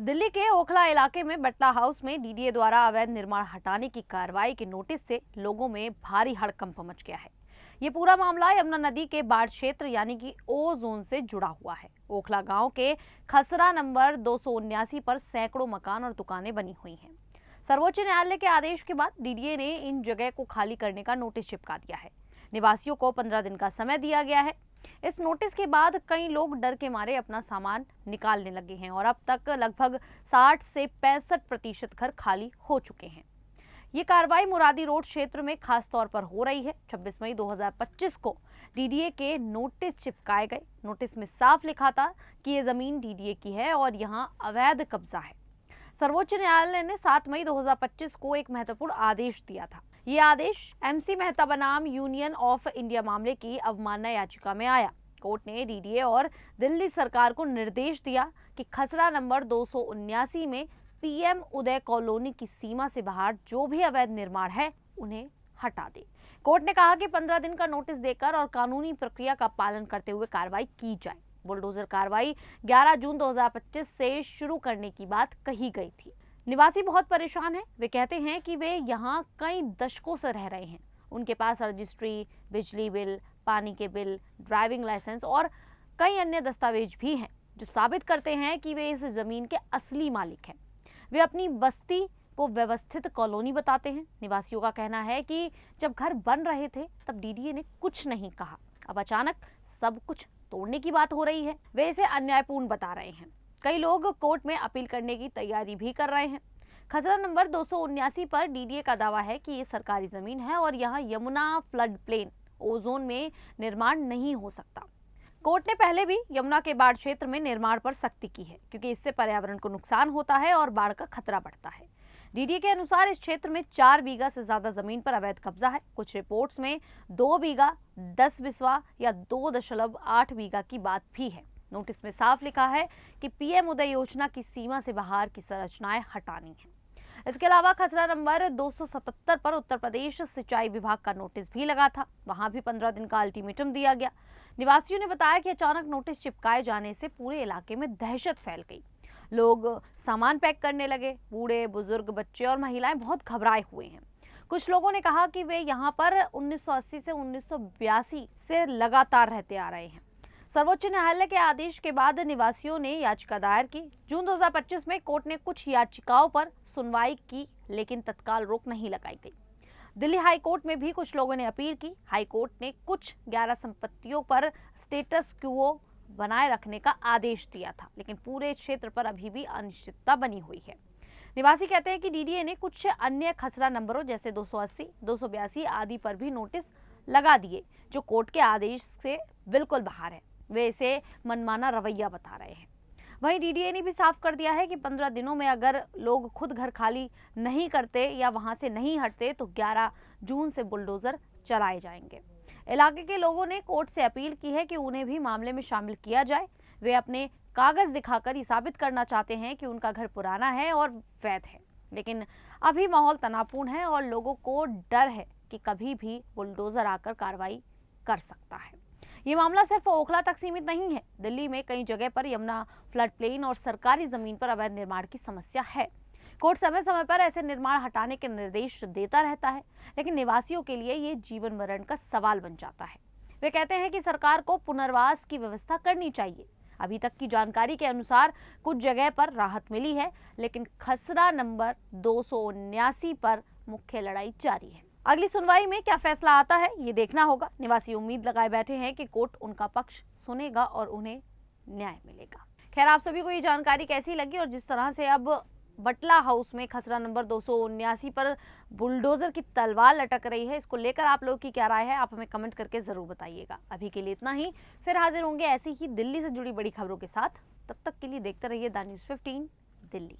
दिल्ली के ओखला इलाके में बटला हाउस में डीडीए द्वारा अवैध निर्माण हटाने की कार्रवाई के नोटिस से लोगों में भारी हड़कंप मच गया है। ये पूरा मामला यमुना नदी के बाढ़ क्षेत्र यानी कि ओ जोन से जुड़ा हुआ है। ओखला गांव के खसरा नंबर 279 पर सैकड़ों मकान और दुकानें बनी हुई हैं। सर्वोच्च न्यायालय के आदेश के बाद डीडीए ने इन जगह को खाली करने का नोटिस चिपका दिया है। निवासियों को 15 दिन का समय दिया गया है। इस नोटिस के बाद कई लोग डर के मारे अपना सामान निकालने लगे हैं और अब तक लगभग 60 से 65% घर खाली हो चुके हैं। ये कार्रवाई मुरादी रोड क्षेत्र में खास तौर पर हो रही है। 26 मई 2025 को डीडीए के नोटिस चिपकाए गए। नोटिस में साफ लिखा था कि ये जमीन डीडीए की है और यहाँ अवैध कब्जा है। सर्वोच्च न्यायालय ने 7 मई 2025 को एक महत्वपूर्ण आदेश दिया था। ये आदेश एमसी मेहता बनाम यूनियन ऑफ इंडिया मामले की अवमानना याचिका में आया। कोर्ट ने डीडीए और दिल्ली सरकार को निर्देश दिया कि खसरा नंबर 279 में पीएम उदय कॉलोनी की सीमा से बाहर जो भी अवैध निर्माण है उन्हें हटा दे। कोर्ट ने कहा कि 15 दिन का नोटिस देकर और कानूनी प्रक्रिया का पालन करते हुए कार्रवाई की जाए। बुलडोजर कार्रवाई 11 जून 2025 से शुरू करने की बात कही गई थी। निवासी बहुत परेशान हैं। वे कहते हैं कि वे यहाँ कई दशकों से रह रहे हैं। उनके पास रजिस्ट्री, बिजली बिल, पानी के बिल, ड्राइविंग लाइसेंस और कई अन्य दस्तावेज भी हैं जो साबित करते हैं कि वे इस जमीन के असली मालिक हैं। वे अपनी बस्ती को व्यवस्थित कॉलोनी बताते हैं। निवासियों का कहना है कि जब घर बन रहे थे तब डीडीए ने कुछ नहीं कहा। अब अचानक सब कुछ तोड़ने की बात हो रही है। वे इसे अन्यायपूर्ण बता रहे हैं। कई लोग कोर्ट में अपील करने की तैयारी भी कर रहे हैं। खसरा नंबर 279 पर डीडीए का दावा है कि ये सरकारी जमीन है और यहाँ यमुना फ्लड प्लेन ओजोन में निर्माण नहीं हो सकता। कोर्ट ने पहले भी यमुना के बाढ़ क्षेत्र में निर्माण पर सख्ती की है क्योंकि इससे पर्यावरण को नुकसान होता है और बाढ़ का खतरा बढ़ता है। डीडीए के अनुसार इस क्षेत्र में 4 बीघा से ज्यादा जमीन पर अवैध कब्जा है। कुछ रिपोर्ट्स में 2 बीघा 10 बिस्वा या 2.8 बीघा की बात भी है। नोटिस में साफ लिखा है कि पीएम उदय योजना की सीमा से बाहर की संरचनाएं हटानी है। इसके अलावा खसरा नंबर 277 पर उत्तर प्रदेश सिंचाई विभाग का नोटिस भी लगा था। वहां भी 15 दिन का अल्टीमेटम दिया गया। निवासियों ने बताया कि अचानक नोटिस चिपकाए जाने से पूरे इलाके में दहशत फैल गई। लोग सामान पैक करने लगे। बूढ़े, बुजुर्ग, बच्चे और महिलाएं बहुत घबराए हुए हैं। कुछ लोगों ने कहा कि वे यहाँ पर 1980 से 1982 से लगातार रहते आ रहे हैं। सर्वोच्च न्यायालय के आदेश के बाद निवासियों ने याचिका दायर की। जून 2025 में कोर्ट ने कुछ याचिकाओं पर सुनवाई की, लेकिन तत्काल रोक नहीं लगाई गई। दिल्ली हाई कोर्ट में भी कुछ लोगों ने अपील की। हाई कोर्ट ने कुछ 11 संपत्तियों पर स्टेटस क्वो बनाए रखने का आदेश दिया था, लेकिन पूरे क्षेत्र पर अभी भी अनिश्चितता बनी हुई है। निवासी कहते हैं कि डीडीए ने कुछ अन्य खसरा नंबरों जैसे 280, 282 आदि पर भी नोटिस लगा दिए जो कोर्ट के आदेश से बिल्कुल बाहर है। वे इसे मनमाना रवैया बता रहे हैं। वहीं डीडीए ने भी साफ कर दिया है कि 15 दिनों में अगर लोग खुद घर खाली नहीं करते या वहां से नहीं हटते तो 11 जून से बुलडोजर चलाए जाएंगे। इलाके के लोगों ने कोर्ट से अपील की है कि उन्हें भी मामले में शामिल किया जाए। वे अपने कागज दिखाकर ये साबित करना चाहते हैं कि उनका घर पुराना है और वैध है, लेकिन अभी माहौल तनावपूर्ण है और लोगों को डर है कि कभी भी बुलडोजर आकर कार्रवाई कर सकता है। ये मामला सिर्फ ओखला तक सीमित नहीं है। दिल्ली में कई जगह पर यमुना फ्लड प्लेन और सरकारी जमीन पर अवैध निर्माण की समस्या है। कोर्ट समय समय पर ऐसे निर्माण हटाने के निर्देश देता रहता है, लेकिन निवासियों के लिए ये जीवन मरण का सवाल बन जाता है। वे कहते हैं कि सरकार को पुनर्वास की व्यवस्था करनी चाहिए। अभी तक की जानकारी के अनुसार कुछ जगह पर राहत मिली है, लेकिन खसरा नंबर 279 पर मुख्य लड़ाई जारी है। अगली सुनवाई में क्या फैसला आता है ये देखना होगा। निवासी उम्मीद लगाए बैठे हैं कि कोर्ट उनका पक्ष सुनेगा और उन्हें न्याय मिलेगा। खैर, आप सभी को ये जानकारी कैसी लगी और जिस तरह से अब बटला हाउस में खसरा नंबर 279 पर बुलडोजर की तलवार लटक रही है, इसको लेकर आप लोगों की क्या राय है, आप हमें कमेंट करके जरूर बताइएगा। अभी के लिए इतना ही, फिर हाजिर होंगे ऐसी ही दिल्ली से जुड़ी बड़ी खबरों के साथ। तब तक के लिए देखते रहिए द न्यूज़ 15 दिल्ली।